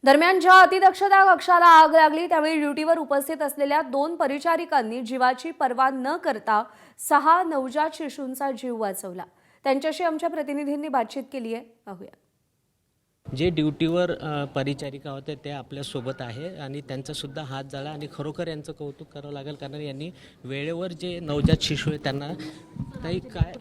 दरम्यान ज्या अतिदक्षता कक्षाला आग लागली त्यावेळी ड्युटीवर उपस्थित असलेल्या 2 परिचारिकांनी जीवाची पर्वा न करता 6 नवजात शिशूंचा जीव वाचवला। त्यांच्याशी आमच्या प्रतिनिधींनी बातचीत केली आहे, पाहूया। जे ड्युटीवर परिचारिका होते ते आपल्यासोबत आहे आणि त्यांचा सुद्धा हात जाळा आणि खरोखर यांचं कौतुक करावं लागेल, कारण यांनी वेळेवर जे नवजात शिशू आहे त्यांना काही काय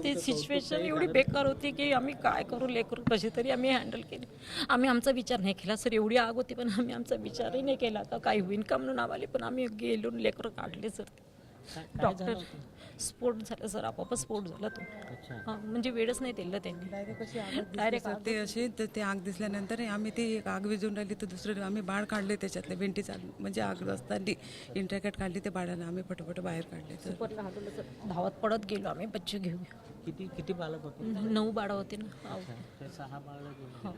ती सिच्युएशन एवढी बेकार होती की आम्ही काय करू, लेकरू कशी तरी आम्ही हँडल केली। आम्ही आमचा विचार नाही केला सर, एवढी आग होती पण आम्ही आमचा विचारही नाही केला का काही होईन का म्हणून आम्हाला, पण आम्ही गेलो लेकरं काढले सर। डॉक्टर स्फोट झाला सर, आपोआप स्फोट झाला तो। हां, म्हणजे वेळच नाही दिलं त्यांनी डायरेक्ट ते असे तर ते आग दिसल्यानंतर आम्ही ते एक आग विझून राहिली तर दुसरं आम्ही बाळ काढले त्याच्यातले भेंटी चालू, म्हणजे आग असताना इंटरकॅट काढली ते बाळाला आम्ही पटपट बाहेर काढले। सुपरला हलवलं सर, धावत पडत गेलो आम्ही बच्चे घेऊन। किती बालक होते? 9 बाळं होते ना। ते 6 बालक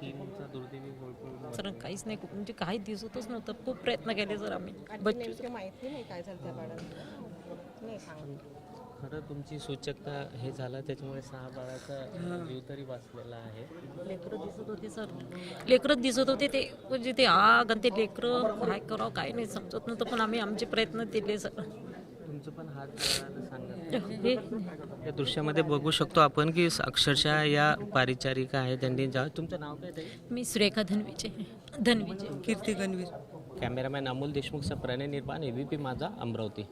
तीनचा दुर्दैवी मृत्यू सर काहीच नाही, म्हणजे काही दिसतच नव्हतं। खूप प्रयत्न केले सर आम्ही, बच्चे माहिती नाही काय झालं त्या बाळाला, नाही सांगत। खरं तुमची सूचकता हे झालं त्याच्यामुळे 6 बाळाचा जीव तरी वाचलेला आहे। लेकरं दिसत होते सर, लेकरं दिसत होते ते, म्हणजे ते आग आणि ते लेकरं काय करावं काय नाही समजत नव्हतं, पण आम्ही आमचे प्रयत्न केले सर। तुमचं पण हात जळायला सांगा। या दृश्यामध्ये बघू शकतो आपण की अक्षरशः या परिचारिका आहे त्यांनी तुमचं नाव काय? मी सुरेखा धनविजय कीर्ती गणवीर। कॅमेरामॅन अमोल देशमुखचा प्रणय निर्माण, ABP माझा, अमरावती।